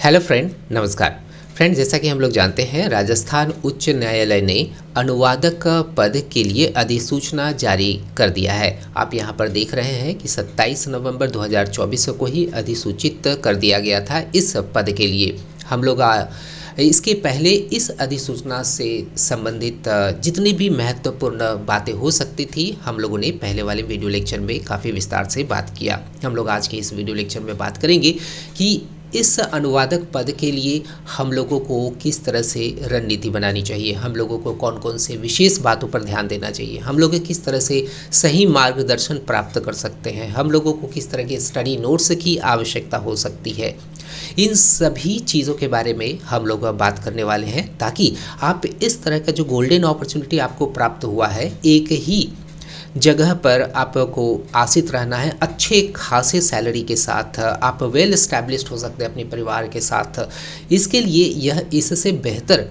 Hello friend, नमस्कार। Friend, जैसा कि हम लोग जानते हैं, राजस्थान उच्च न्यायालय ने अनुवादक पद के लिए अधिसूचना जारी कर दिया है। आप यहां पर देख रहे हैं कि 27 नवंबर 2024 को ही अधिसूचित कर दिया गया था इस पद के लिए। हम लोग इसके पहले इस अधिसूचना से संबंधित जितनी भी महत्वपूर्ण बातें हो सकती थी, हम लोगों ने पहले वाले वीडियो लेक्चर में काफ़ी विस्तार से बात किया। हम लोग आज के इस वीडियो लेक्चर में बात करेंगे कि इस अनुवादक पद के लिए हम लोगों को किस तरह से रणनीति बनानी चाहिए, हम लोगों को कौन कौन से विशेष बातों पर ध्यान देना चाहिए, हम लोग किस तरह से सही मार्गदर्शन प्राप्त कर सकते हैं, हम लोगों को किस तरह के स्टडी नोट्स की आवश्यकता हो सकती है। इन सभी चीज़ों के बारे में हम लोग बात करने वाले हैं, ताकि आप इस तरह का जो गोल्डन अपॉर्चुनिटी आपको प्राप्त हुआ है, एक ही जगह पर आपको आश्रित रहना है, अच्छे खासे सैलरी के साथ आप वेल एस्टैब्लिश्ड हो सकते हैं अपने परिवार के साथ। इसके लिए यह इससे बेहतर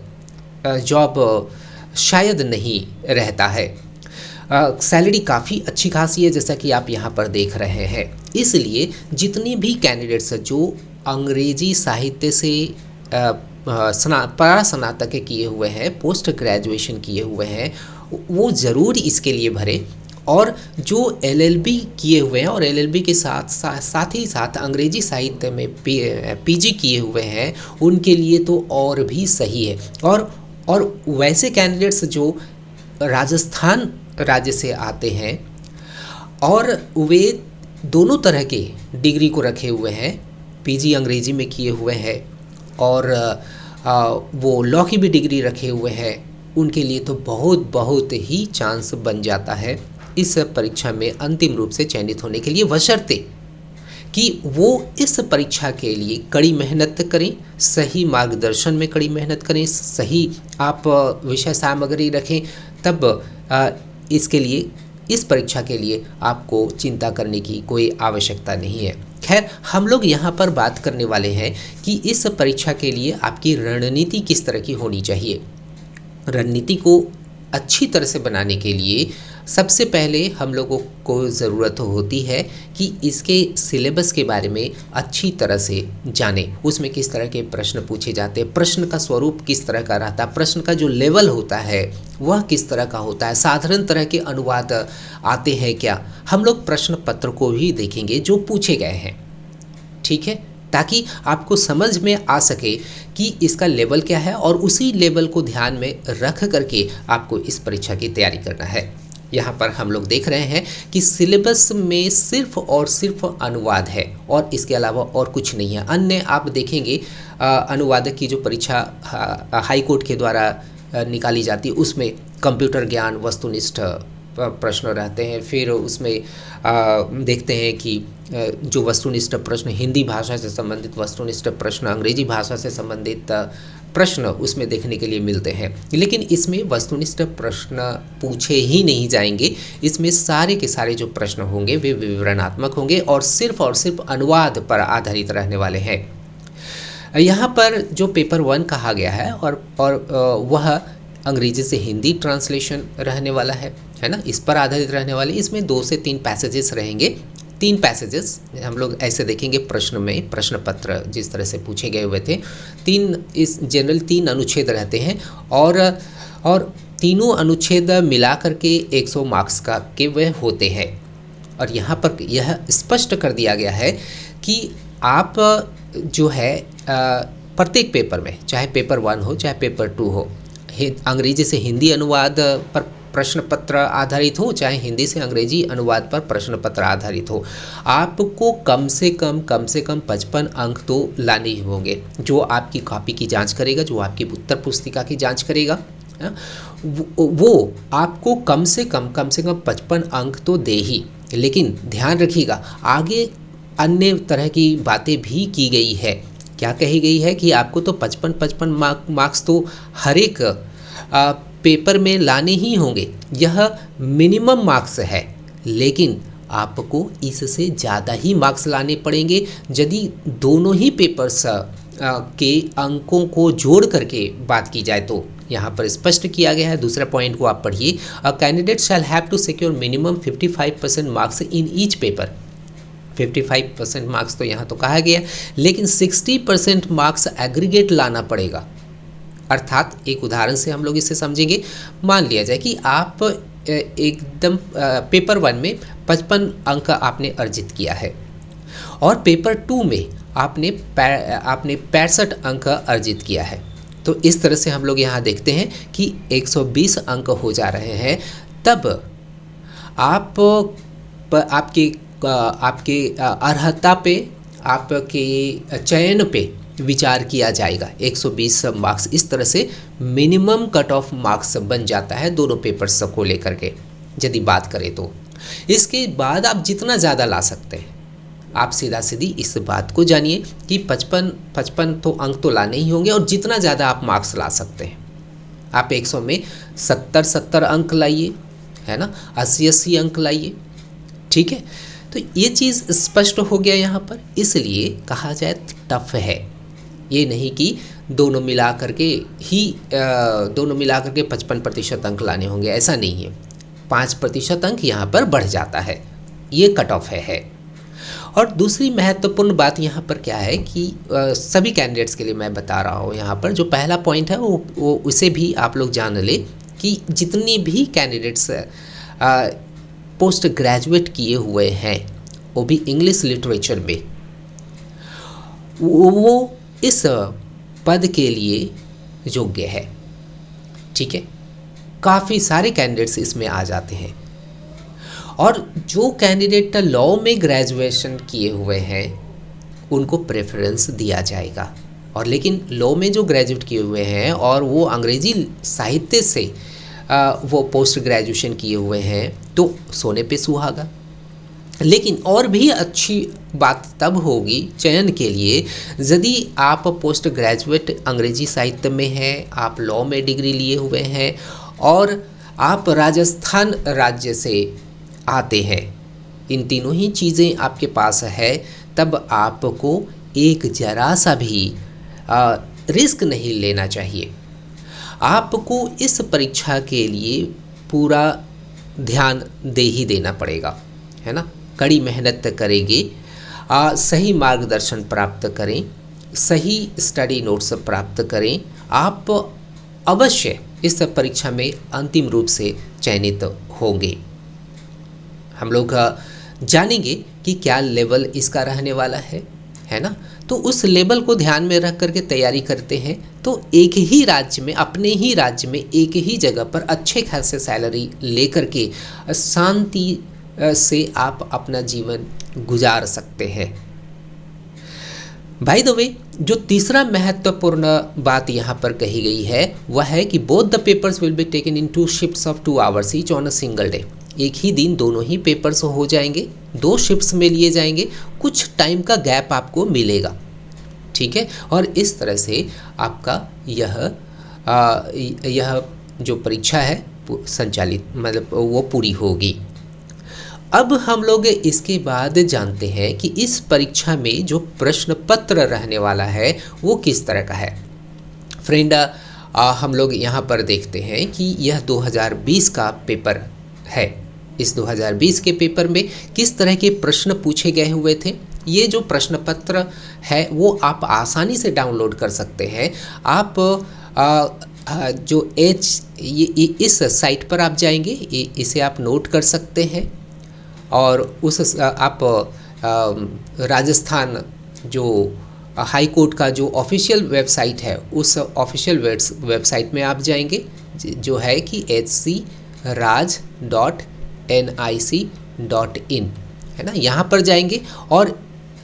जॉब शायद नहीं रहता है। सैलरी काफ़ी अच्छी खासी है, जैसा कि आप यहाँ पर देख रहे हैं। इसलिए जितनी भी कैंडिडेट्स जो अंग्रेजी साहित्य से स्नातक किए हुए हैं, पोस्ट ग्रेजुएशन किए हुए हैं, वो ज़रूर इसके लिए भरें। और जो एलएलबी किए हुए हैं और एलएलबी के साथ ही साथ अंग्रेजी साहित्य में पीजी किए हुए हैं, उनके लिए तो और भी सही है। और वैसे कैंडिडेट्स जो राजस्थान राज्य से आते हैं और वे दोनों तरह के डिग्री को रखे हुए हैं, पीजी अंग्रेजी में किए हुए हैं और वो लॉ की भी डिग्री रखे हुए हैं, उनके लिए तो बहुत ही चांस बन जाता है इस परीक्षा में अंतिम रूप से चयनित होने के लिए, बशर्ते कि वो इस परीक्षा के लिए कड़ी मेहनत करें, सही मार्गदर्शन में कड़ी मेहनत करें, सही आप विषय सामग्री रखें। तब इसके लिए, इस परीक्षा के लिए आपको चिंता करने की कोई आवश्यकता नहीं है। खैर, हम लोग यहाँ पर बात करने वाले हैं कि इस परीक्षा के लिए आपकी रणनीति किस तरह की होनी चाहिए। रणनीति को अच्छी तरह से बनाने के लिए सबसे पहले हम लोगों को ज़रूरत होती है कि इसके सिलेबस के बारे में अच्छी तरह से जानें। उसमें किस तरह के प्रश्न पूछे जाते हैं, प्रश्न का स्वरूप किस तरह का रहता है, प्रश्न का जो लेवल होता है वह किस तरह का होता है, साधारण तरह के अनुवाद आते हैं क्या। हम लोग प्रश्न पत्र को भी देखेंगे जो पूछे गए हैं, ठीक है, ताकि आपको समझ में आ सके कि इसका लेवल क्या है और उसी लेवल को ध्यान में रख करके आपको इस परीक्षा की तैयारी करना है। यहाँ पर हम लोग देख रहे हैं कि सिलेबस में सिर्फ और सिर्फ अनुवाद है और इसके अलावा और कुछ नहीं है। अन्य आप देखेंगे अनुवादक की जो परीक्षा हाई कोर्ट के द्वारा निकाली जाती है, उसमें कंप्यूटर ज्ञान, वस्तुनिष्ठ प्रश्न रहते हैं। फिर उसमें देखते हैं कि जो वस्तुनिष्ठ प्रश्न, हिंदी भाषा से संबंधित वस्तुनिष्ठ प्रश्न, अंग्रेजी भाषा से संबंधित प्रश्न उसमें देखने के लिए मिलते हैं। लेकिन इसमें वस्तुनिष्ठ प्रश्न पूछे ही नहीं जाएंगे। इसमें सारे के सारे जो प्रश्न होंगे वे विवरणात्मक होंगे और सिर्फ अनुवाद पर आधारित रहने वाले हैं। यहाँ पर जो पेपर 1 कहा गया है और वह अंग्रेजी से हिंदी ट्रांसलेशन रहने वाला है ना, इस पर आधारित रहने वाले। इसमें 2 से 3 पैसेजेस रहेंगे। 3 पैसेजेस हम लोग ऐसे देखेंगे प्रश्न में, प्रश्न पत्र जिस तरह से पूछे गए हुए थे। 3 अनुच्छेद रहते हैं और तीनों अनुच्छेद मिला करके 100 मार्क्स का के वह होते हैं। और यहाँ पर यह स्पष्ट कर दिया गया है कि आप जो है प्रत्येक पेपर में, चाहे पेपर 1 हो चाहे पेपर 2 हो, अंग्रेजी से हिंदी अनुवाद पर प्रश्न पत्र आधारित हो, चाहे हिंदी से अंग्रेजी अनुवाद पर प्रश्न पत्र आधारित हो, आपको कम से कम 55 अंक तो लाने ही होंगे। जो आपकी कॉपी की जांच करेगा, जो आपकी उत्तर पुस्तिका की जांच करेगा, वो आपको कम से कम 55 अंक तो दे ही। लेकिन ध्यान रखिएगा, आगे अन्य तरह की बातें भी की गई है। क्या कही गई है कि आपको तो 55 मार्क्स तो हर एक पेपर में लाने ही होंगे। यह मिनिमम मार्क्स है, लेकिन आपको इससे ज़्यादा ही मार्क्स लाने पड़ेंगे यदि दोनों ही पेपर्स के अंकों को जोड़ करके बात की जाए तो। यहाँ पर स्पष्ट किया गया है। दूसरा पॉइंट को आप पढ़िए। A candidate shall have to secure minimum 55% marks in each paper. 55% marks तो यहाँ तो कहा गया, लेकिन 60% मार्क्स एग्रीगेट लाना पड़ेगा। अर्थात एक उदाहरण से हम लोग इसे समझेंगे। मान लिया जाए कि आप एकदम पेपर 1 में 55 अंक आपने अर्जित किया है और पेपर 2 में आपने 65 अंक अर्जित किया है। तो इस तरह से हम लोग यहाँ देखते हैं कि 120 अंक हो जा रहे हैं। तब आपके अर्हता पे, आपके चयन पे विचार किया जाएगा। 120 मार्क्स इस तरह से मिनिमम कट ऑफ मार्क्स बन जाता है दोनों पेपर्स को लेकर के यदि बात करें तो। इसके बाद आप जितना ज़्यादा ला सकते हैं, आप सीधा सीधी इस बात को जानिए कि 55 तो अंक तो लाने ही होंगे और जितना ज़्यादा आप मार्क्स ला सकते हैं। आप 100 में 70 अंक लाइए, है ना, 80 अंक लाइए, ठीक है। तो ये चीज़ स्पष्ट हो गया यहाँ पर। इसलिए कहा जाए टफ है, ये नहीं कि दोनों मिला करके 55% अंक लाने होंगे, ऐसा नहीं है। 5% अंक यहाँ पर बढ़ जाता है, ये कट ऑफ है। और दूसरी महत्वपूर्ण बात यहाँ पर क्या है कि सभी कैंडिडेट्स के लिए मैं बता रहा हूँ यहाँ पर, जो पहला पॉइंट है वो उसे भी आप लोग जान ले कि जितनी भी कैंडिडेट्स पोस्ट ग्रेजुएट किए हुए हैं, वो भी इंग्लिश लिटरेचर में, वो इस पद के लिए योग्य है, ठीक है। काफ़ी सारे कैंडिडेट्स इसमें आ जाते हैं। और जो कैंडिडेट लॉ में ग्रेजुएशन किए हुए हैं उनको प्रेफरेंस दिया जाएगा। और लेकिन लॉ में जो ग्रेजुएट किए हुए हैं और वो अंग्रेज़ी साहित्य से वो पोस्ट ग्रेजुएशन किए हुए हैं तो सोने पे सुहागा। लेकिन और भी अच्छी बात तब होगी चयन के लिए यदि आप पोस्ट ग्रेजुएट अंग्रेजी साहित्य में हैं, आप लॉ में डिग्री लिए हुए हैं और आप राजस्थान राज्य से आते हैं, इन तीनों ही चीज़ें आपके पास है, तब आपको एक जरा सा भी रिस्क नहीं लेना चाहिए। आपको इस परीक्षा के लिए पूरा ध्यान दे ही देना पड़ेगा, है ना। कड़ी मेहनत करेंगे, सही मार्गदर्शन प्राप्त करें, सही स्टडी नोट्स प्राप्त करें, आप अवश्य इस परीक्षा में अंतिम रूप से चयनित होंगे। हम लोग जानेंगे कि क्या लेवल इसका रहने वाला है ना। तो उस लेवल को ध्यान में रख करके तैयारी करते हैं तो एक ही राज्य में, अपने ही राज्य में एक ही जगह पर अच्छे खासे सैलरी लेकर के शांति से आप अपना जीवन गुजार सकते हैं। बाय द वे, जो तीसरा महत्वपूर्ण बात यहाँ पर कही गई है वह है कि both the papers will be taken in 2 shifts of 2 hours each on a single day. एक ही दिन दोनों ही पेपर्स हो जाएंगे, 2 शिफ्ट्स में लिए जाएंगे, कुछ टाइम का गैप आपको मिलेगा, ठीक है। और इस तरह से आपका यह जो परीक्षा है संचालित, मतलब वो पूरी होगी। अब हम लोग इसके बाद जानते हैं कि इस परीक्षा में जो प्रश्न पत्र रहने वाला है वो किस तरह का है। फ्रेंड, हम लोग यहाँ पर देखते हैं कि यह 2020 का पेपर है। इस 2020 के पेपर में किस तरह के प्रश्न पूछे गए हुए थे, ये जो प्रश्न पत्र है वो आप आसानी से डाउनलोड कर सकते हैं। आप जो इस साइट पर आप जाएंगे, इसे आप नोट कर सकते हैं और उस आप राजस्थान जो हाई कोर्ट का जो ऑफिशियल वेबसाइट है उस ऑफिशियल वेबसाइट में आप जाएंगे, जो है कि hcraj.nic.in, है ना। यहाँ पर जाएंगे और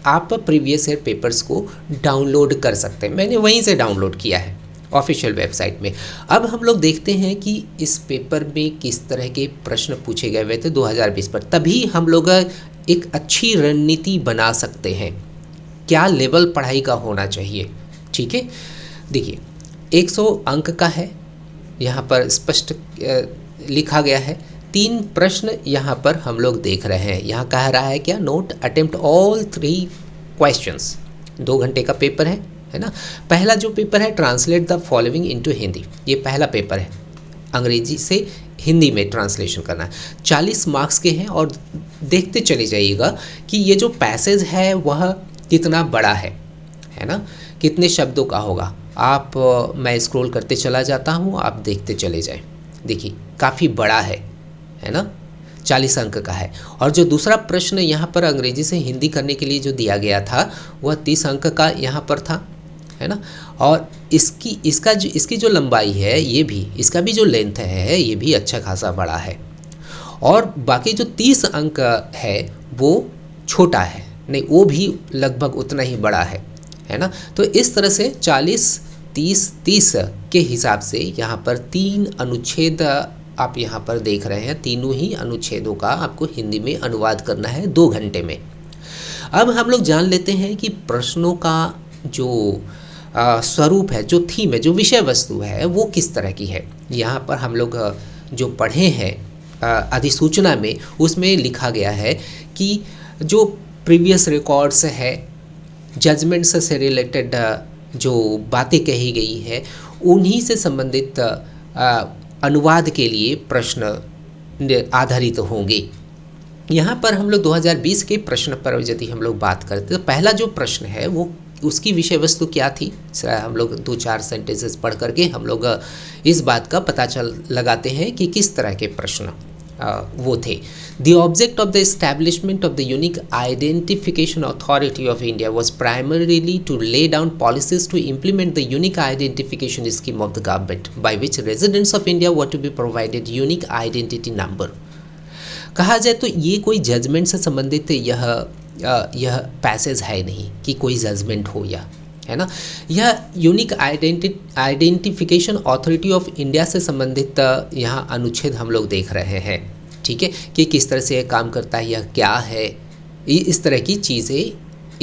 आप प्रीवियस ईयर पेपर्स को डाउनलोड कर सकते हैं। मैंने वहीं से डाउनलोड किया है ऑफिशियल वेबसाइट में। अब हम लोग देखते हैं कि इस पेपर में किस तरह के प्रश्न पूछे गए हुए थे 2020 पर, तभी हम लोग एक अच्छी रणनीति बना सकते हैं क्या लेवल पढ़ाई का होना चाहिए, ठीक है। देखिए 100 अंक का है, यहाँ पर स्पष्ट लिखा गया है। 3 प्रश्न यहाँ पर हम लोग देख रहे हैं। यहाँ कह रहा है क्या, नोट अटेम्प्ट ऑल 3 क्वेश्चंस। 2 घंटे का पेपर है ना। पहला जो पेपर है translate the following into Hindi, ये पहला पेपर है। अंग्रेजी से हिंदी में ट्रांसलेशन करना है। 40 मार्क्स के हैं और देखते चले जाइएगा कि ये जो पैसेज है वह कितना बड़ा है ना, कितने शब्दों का होगा। आप मैं स्क्रॉल करते चला जाता हूँ, आप देखते चले जाएं। देखिए काफ़ी बड़ा है ना, 40 अंक का है। और जो दूसरा प्रश्न यहाँ पर अंग्रेजी से हिंदी करने के लिए जो दिया गया था वह 30 अंक का यहाँ पर था, है ना। और इसकी जो लंबाई है, ये भी इसका भी जो लेंथ है ये भी अच्छा खासा बड़ा है। और बाकी जो 30 अंक है वो छोटा है, नहीं वो भी लगभग उतना ही बड़ा है ना। तो इस तरह से 40, 30, 30 के हिसाब से यहाँ पर 3 अनुच्छेद आप यहाँ पर देख रहे हैं। तीनों ही अनुच्छेदों का आपको हिंदी में अनुवाद करना है 2 घंटे में। अब हम लोग जान लेते हैं कि प्रश्नों का जो स्वरूप है, जो थीम है, जो विषय वस्तु है वो किस तरह की है। यहाँ पर हम लोग जो पढ़े हैं अधिसूचना में, उसमें लिखा गया है कि जो प्रीवियस रिकॉर्ड्स है, जजमेंट्स से रिलेटेड जो बातें कही गई है उन्हीं से संबंधित अनुवाद के लिए प्रश्न आधारित होंगे। यहाँ पर हम लोग 2020 के प्रश्न पर यदि हम लोग बात करते तो पहला जो प्रश्न है वो उसकी विषय वस्तु क्या थी, हम लोग 2-4 सेंटेंसेस पढ़ करके हम लोग इस बात का पता लगाते हैं कि किस तरह के प्रश्न वो थे। The object of the establishment of the unique identification authority of India was primarily to lay down policies to implement the unique identification scheme of the government by which residents of India were to be provided unique identity number. कहा जाए तो ये कोई judgement से संबंधित यह passage है नहीं कि कोई जजमेंट हो, यह है ना, यह unique identification authority of India से संबंधित यहाँ अनुच्छेद हम लोग देख रहे हैं, ठीक है, कि किस तरह से यह काम करता है, यह क्या है, इस तरह की चीज़ें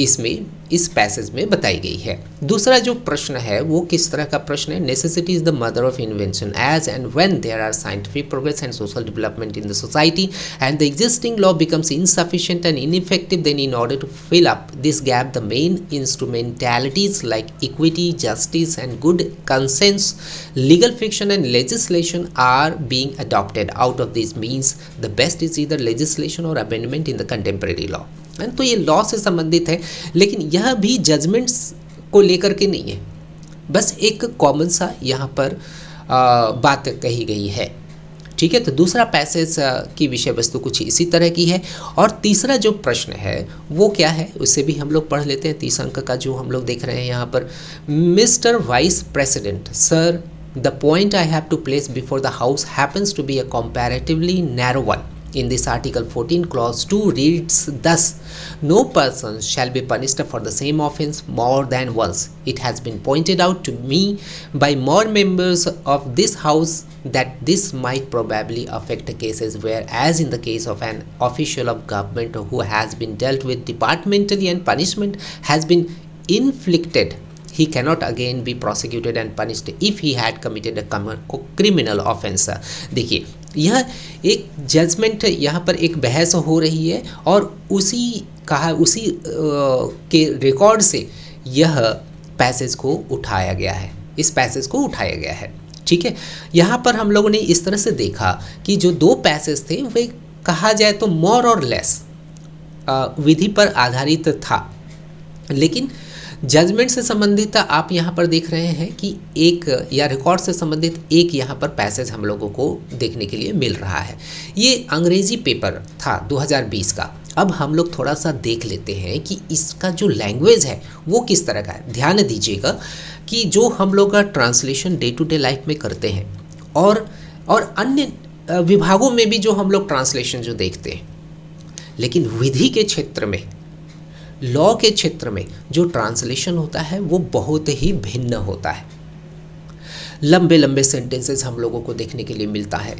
इसमें इस पैसेज में बताई गई है। दूसरा जो प्रश्न है वो किस तरह का प्रश्न है, necessity is the mother of invention as and when there are scientific progress and social development in the society and the existing law becomes insufficient and ineffective, then in order to fill up this gap the main instrumentalities like equity, justice and good conscience, legal fiction and legislation are being adopted. Out of this means the best is either legislation और amendment in the contemporary law. तो ये law से संबंधित है, लेकिन यह भी judgements को लेकर के नहीं है, बस एक कॉमन सा यहाँ पर बात कही गई है, ठीक है। तो दूसरा पैसेज की विषय वस्तु कुछ इसी तरह की है। और तीसरा जो प्रश्न है वो क्या है, उससे भी हम लोग पढ़ लेते हैं। 30 अंक का जो हम लोग देख रहे हैं यहाँ पर, mister vice president sir, the point I have to place before the house happens to be a comparatively narrow one. In this article 14 clause 2 reads thus, no person shall be punished for the same offence more than once. It has been pointed out to me by more members of this house that this might probably affect cases where, as in the case of an official of government who has been dealt with departmentally and punishment has been inflicted, he cannot again be prosecuted and punished if he had committed a criminal offence. देखिए यह एक judgement, यहाँ पर एक बहस हो रही है और उसी के रिकॉर्ड से यह पैसेज को उठाया गया है, इस पैसेज को उठाया गया है, ठीक है। यहाँ पर हम लोगों ने इस तरह से देखा कि जो 2 पैसेज थे वे कहा जाए तो मोर और लेस विधि पर आधारित था, लेकिन जजमेंट से संबंधित आप यहाँ पर देख रहे हैं कि एक, या रिकॉर्ड से संबंधित एक यहाँ पर पैसेज हम लोगों को देखने के लिए मिल रहा है। ये अंग्रेजी पेपर था 2020 का। अब हम लोग थोड़ा सा देख लेते हैं कि इसका जो लैंग्वेज है वो किस तरह का है। ध्यान दीजिएगा कि जो हम लोग का translation day to day life में करते हैं और अन्य विभागों में भी जो हम लोग ट्रांसलेशन जो देखते हैं, लेकिन विधि के क्षेत्र में, लॉ के क्षेत्र में जो ट्रांसलेशन होता है वो बहुत ही भिन्न होता है। लंबे लंबे सेंटेंसेस हम लोगों को देखने के लिए मिलता है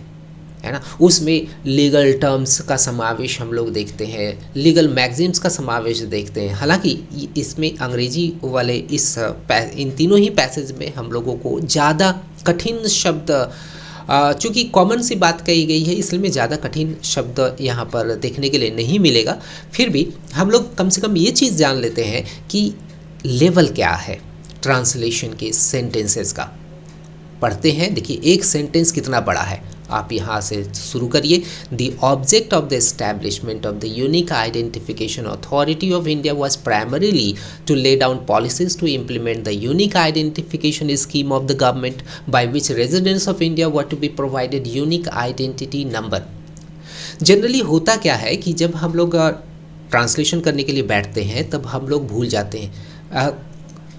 ना। उसमें लीगल टर्म्स का समावेश हम लोग देखते हैं, लीगल मैगजीम्स का समावेश देखते हैं। हालांकि इसमें अंग्रेजी वाले इन तीनों ही पैसेज में हम लोगों को ज़्यादा कठिन शब्द, चूँकि कॉमन सी बात कही गई है इसलिए ज़्यादा कठिन शब्द यहाँ पर देखने के लिए नहीं मिलेगा। फिर भी हम लोग कम से कम ये चीज़ जान लेते हैं कि लेवल क्या है ट्रांसलेशन के सेंटेंसेस का। पढ़ते हैं, देखिए एक सेंटेंस कितना बड़ा है, आप यहाँ से शुरू करिए। The object of the establishment of the unique identification authority of India was primarily to lay down policies to implement the unique identification scheme of the government by which residents of India were to be provided unique identity number. Generally होता क्या है कि जब हम लोग translation करने के लिए बैठते हैं तब हम लोग भूल जाते हैं।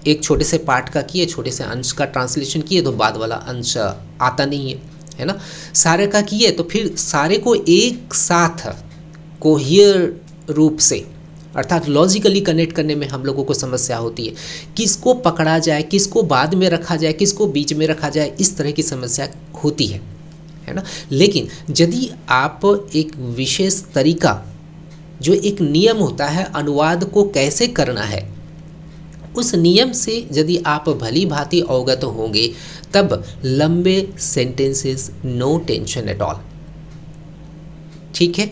एक छोटे से पार्ट का किए, छोटे से अंश का ट्रांसलेशन किए तो बाद वाला अंश आता नहीं है ना। सारे का किए तो फिर सारे को एक साथ कोहियर रूप से अर्थात लॉजिकली कनेक्ट करने में हम लोगों को समस्या होती है। किसको पकड़ा जाए, किसको बाद में रखा जाए, किसको बीच में रखा जाए, इस तरह की समस्या होती है ना। लेकिन यदि आप एक विशेष तरीका, जो एक नियम होता है अनुवाद को कैसे करना है, उस नियम से यदि आप भली भांति अवगत होंगे तब लंबे sentences no tension at all. ठीक है,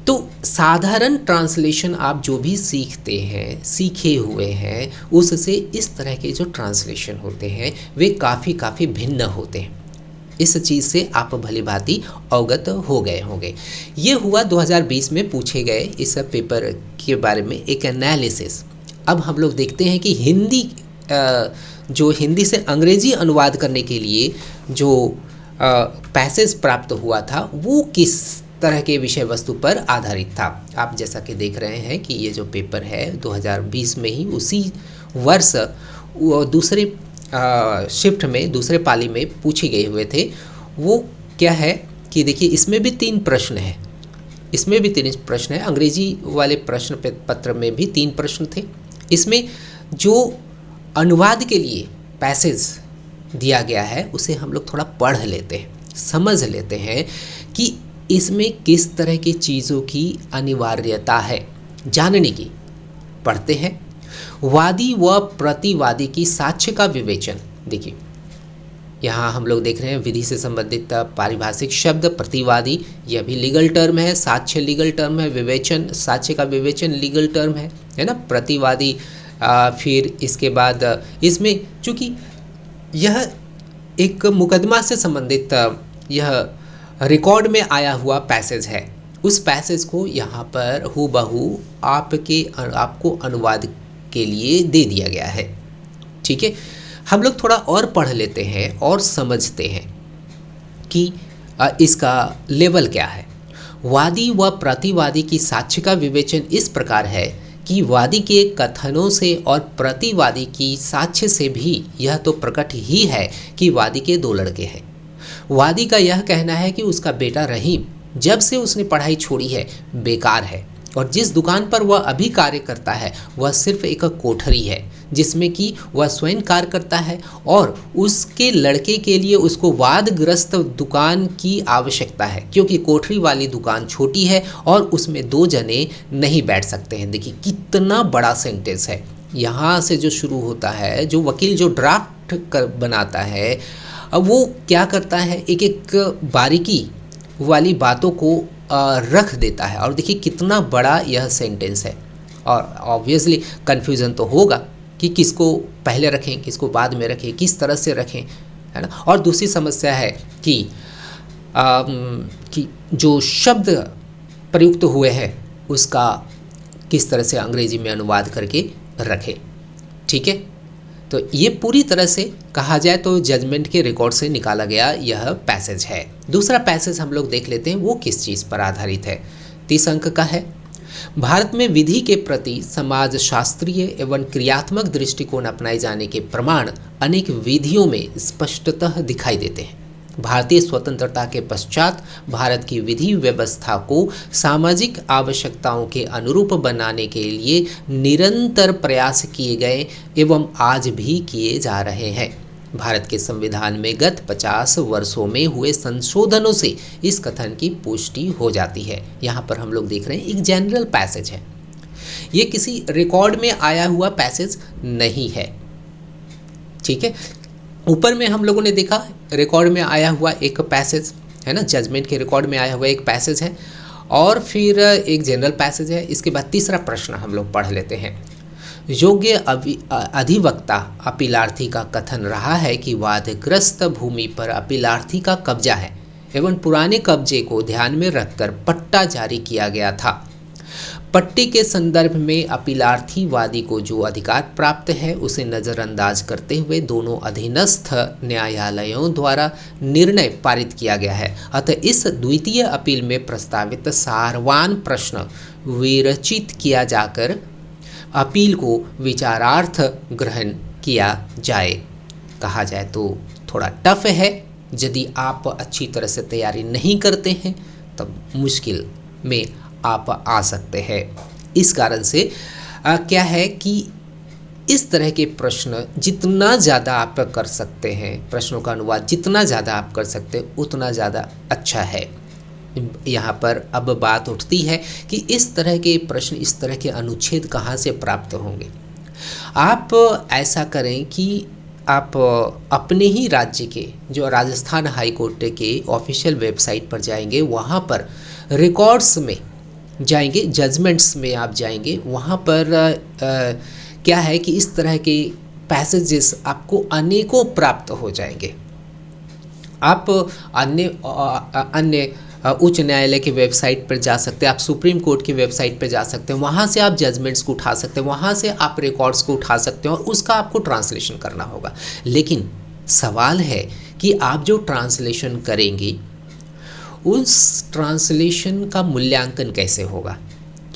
तो साधारण ट्रांसलेशन आप जो भी सीखते हैं, सीखे हुए हैं, उससे इस तरह के जो ट्रांसलेशन होते हैं वे काफ़ी भिन्न होते हैं। इस चीज़ से आप भली भांति अवगत हो गए होंगे। ये हुआ 2020 में पूछे गए इस पेपर के बारे में एक एनालिसिस। अब हम लोग देखते हैं कि हिंदी से अंग्रेजी अनुवाद करने के लिए जो पैसेज प्राप्त हुआ था वो किस तरह के विषय वस्तु पर आधारित था। आप जैसा कि देख रहे हैं कि ये जो पेपर है 2020 में ही उसी वर्ष दूसरे शिफ्ट में, दूसरे पाली में पूछे गए हुए थे। वो क्या है कि देखिए इसमें भी 3 प्रश्न हैं, इसमें भी 3 प्रश्न हैं। अंग्रेजी वाले प्रश्न पत्र में भी 3 प्रश्न थे। इसमें जो अनुवाद के लिए पैसेज दिया गया है उसे हम लोग थोड़ा पढ़ लेते हैं, समझ लेते हैं कि इसमें किस तरह की चीज़ों की अनिवार्यता है जानने की। पढ़ते हैं। वादी व प्रतिवादी की साक्ष्य का विवेचन। देखिए यहाँ हम लोग देख रहे हैं विधि से संबंधित पारिभाषिक शब्द प्रतिवादी, यह भी लीगल टर्म है। साक्ष्य लीगल टर्म है। विवेचन, साक्ष्य का विवेचन लीगल टर्म है ना। प्रतिवादी फिर इसके बाद इसमें चूँकि यह एक मुकदमा से संबंधित यह रिकॉर्ड में आया हुआ पैसेज है, उस पैसेज को यहाँ पर हूबहू आपको अनुवाद के लिए दे दिया गया है। ठीक है, हम लोग थोड़ा और पढ़ लेते हैं और समझते हैं कि इसका लेवल क्या है। वादी व प्रतिवादी की साक्ष्य का विवेचन इस प्रकार है कि वादी के कथनों से और प्रतिवादी की साक्ष्य से भी यह तो प्रकट ही है कि वादी के 2 लड़के हैं। वादी का यह कहना है कि उसका बेटा रहीम जब से उसने पढ़ाई छोड़ी है बेकार है और जिस दुकान पर वह अभी कार्य करता है वह सिर्फ एक कोठरी है जिसमें कि वह स्वयं कार्य करता है और उसके लड़के के लिए उसको वादग्रस्त दुकान की आवश्यकता है क्योंकि कोठरी वाली दुकान छोटी है और उसमें 2 जने नहीं बैठ सकते हैं। देखिए कितना बड़ा सेंटेंस है। यहाँ से जो शुरू होता है, जो वकील जो ड्राफ्ट कर बनाता है, अब वो क्या करता है, एक एक बारीकी वाली बातों को रख देता है। और देखिए कितना बड़ा यह सेंटेंस है और ऑब्वियसली कन्फ्यूज़न तो होगा कि किसको पहले रखें, किसको बाद में रखें, किस तरह से रखें, है ना। और दूसरी समस्या है कि जो शब्द प्रयुक्त हुए हैं उसका किस तरह से अंग्रेजी में अनुवाद करके रखें। ठीक है, तो ये पूरी तरह से कहा जाए तो जजमेंट के रिकॉर्ड से निकाला गया यह पैसेज है। दूसरा पैसेज हम लोग देख लेते हैं, वो किस चीज़ पर आधारित है। 30 अंक का है। भारत में विधि के प्रति समाज शास्त्रीय एवं क्रियात्मक दृष्टिकोण अपनाए जाने के प्रमाण अनेक विधियों में स्पष्टतः दिखाई देते हैं। भारतीय स्वतंत्रता के पश्चात भारत की विधि व्यवस्था को सामाजिक आवश्यकताओं के अनुरूप बनाने के लिए निरंतर प्रयास किए गए एवं आज भी किए जा रहे हैं। भारत के संविधान में गत 50 वर्षों में हुए संशोधनों से इस कथन की पुष्टि हो जाती है। यहाँ पर हम लोग देख रहे हैं एक जनरल पैसेज है, ये किसी रिकॉर्ड में आया हुआ पैसेज नहीं है। ठीक है, ऊपर में हम लोगों ने देखा रिकॉर्ड में आया हुआ एक पैसेज है ना, जजमेंट के रिकॉर्ड में आया हुआ एक पैसेज है और फिर एक जनरल पैसेज है। इसके बाद तीसरा प्रश्न हम लोग पढ़ लेते हैं। योग्य अधिवक्ता अपीलार्थी का कथन रहा है कि वादग्रस्त भूमि पर अपीलार्थी का कब्जा है। एवं पुराने कब्जे को ध्यान में रखकर पट्टा जारी किया गया था। पट्टे के संदर्भ में अपीलार्थी वादी को जो अधिकार प्राप्त है उसे नज़रअंदाज करते हुए दोनों अधीनस्थ न्यायालयों द्वारा निर्णय पारित किया गया है। अतः इस द्वितीय अपील में प्रस्तावित सारवान प्रश्न विरचित किया जाकर अपील को विचारार्थ ग्रहण किया जाए। कहा जाए तो थोड़ा टफ है, यदि आप अच्छी तरह से तैयारी नहीं करते हैं तब मुश्किल में आप आ सकते हैं। इस कारण से क्या है कि इस तरह के प्रश्न जितना ज़्यादा आप कर सकते हैं, प्रश्नों का अनुवाद जितना ज़्यादा आप कर सकते हैं उतना ज़्यादा अच्छा है। यहाँ पर अब बात उठती है कि इस तरह के प्रश्न, इस तरह के अनुच्छेद कहाँ से प्राप्त होंगे। आप ऐसा करें कि आप अपने ही राज्य के, जो राजस्थान हाई कोर्ट के ऑफिशियल वेबसाइट पर जाएंगे, वहाँ पर रिकॉर्ड्स में जाएंगे, जजमेंट्स में आप जाएंगे, वहाँ पर क्या है कि इस तरह के पैसेजेस आपको अनेकों प्राप्त हो जाएंगे। आप अन्य उच्च न्यायालय के वेबसाइट पर जा सकते हैं, आप सुप्रीम कोर्ट की वेबसाइट पर जा सकते हैं, वहाँ से आप जजमेंट्स को उठा सकते हैं, वहाँ से आप रिकॉर्ड्स को उठा सकते हैं और उसका आपको ट्रांसलेशन करना होगा। लेकिन सवाल है कि आप जो ट्रांसलेशन करेंगे उस ट्रांसलेशन का मूल्यांकन कैसे होगा,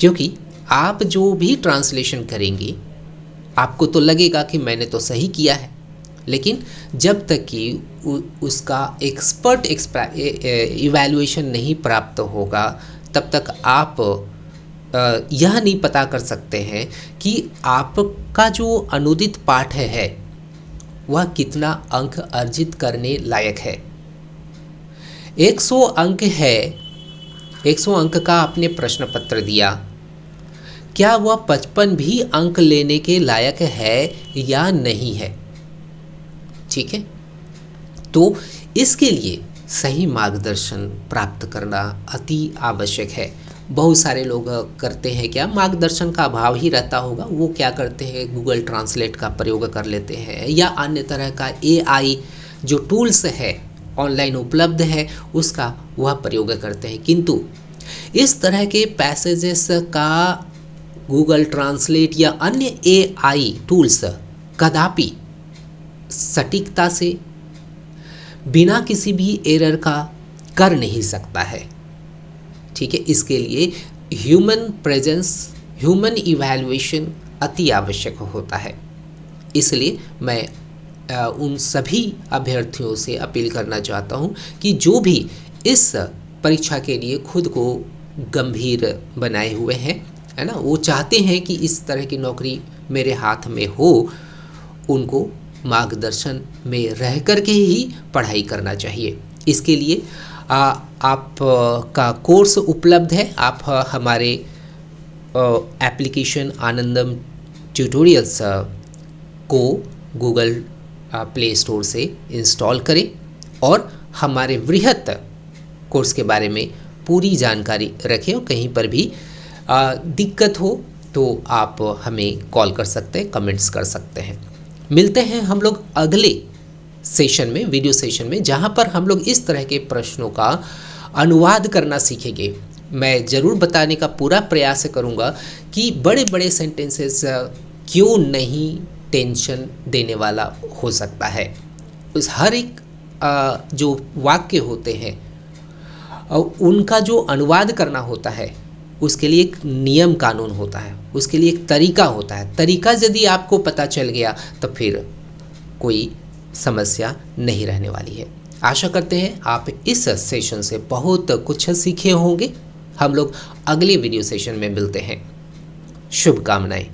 क्योंकि आप जो भी ट्रांसलेशन करेंगे आपको तो लगेगा कि मैंने तो सही किया है, लेकिन जब तक कि उसका एक्सपर्ट इवैल्यूएशन नहीं प्राप्त होगा तब तक आप यह नहीं पता कर सकते हैं कि आपका जो अनुदित पाठ है वह कितना अंक अर्जित करने लायक है। 100 अंक है, 100 अंक का आपने प्रश्न पत्र दिया, क्या वह 55 भी अंक लेने के लायक है या नहीं है? ठीक है, तो इसके लिए सही मार्गदर्शन प्राप्त करना अति आवश्यक है। बहुत सारे लोग करते हैं क्या, मार्गदर्शन का अभाव ही रहता होगा, वो क्या करते हैं गूगल ट्रांसलेट का प्रयोग कर लेते हैं या अन्य तरह का AI जो टूल्स है ऑनलाइन उपलब्ध है उसका वह प्रयोग करते हैं। किंतु इस तरह के पैसेजेस का गूगल ट्रांसलेट या अन्य AI टूल्स कदापि सटीकता से बिना किसी भी एरर का कर नहीं सकता है। ठीक है, इसके लिए ह्यूमन प्रेजेंस, ह्यूमन इवैल्यूएशन अति आवश्यक होता है। इसलिए मैं उन सभी अभ्यर्थियों से अपील करना चाहता हूं कि जो भी इस परीक्षा के लिए खुद को गंभीर बनाए हुए हैं, है ना, वो चाहते हैं कि इस तरह की नौकरी मेरे हाथ में हो, उनको मार्गदर्शन में रह कर के ही पढ़ाई करना चाहिए। इसके लिए आप का कोर्स उपलब्ध है। आप हमारे एप्लीकेशन आनंदम ट्यूटोरियल्स को गूगल प्ले स्टोर से इंस्टॉल करें और हमारे वृहत कोर्स के बारे में पूरी जानकारी रखें और कहीं पर भी दिक्कत हो तो आप हमें कॉल कर सकते हैं, कमेंट्स कर सकते हैं। मिलते हैं हम लोग अगले सेशन में, वीडियो सेशन में, जहाँ पर हम लोग इस तरह के प्रश्नों का अनुवाद करना सीखेंगे। मैं ज़रूर बताने का पूरा प्रयास करूँगा कि बड़े बड़े सेंटेंसेस क्यों नहीं टेंशन देने वाला हो सकता है। उस हर एक जो वाक्य होते हैं उनका जो अनुवाद करना होता है उसके लिए एक नियम कानून होता है, उसके लिए एक तरीका होता है। तरीका यदि आपको पता चल गया तो फिर कोई समस्या नहीं रहने वाली है। आशा करते हैं आप इस सेशन से बहुत कुछ सीखे होंगे। हम लोग अगले वीडियो सेशन में मिलते हैं। शुभकामनाएं।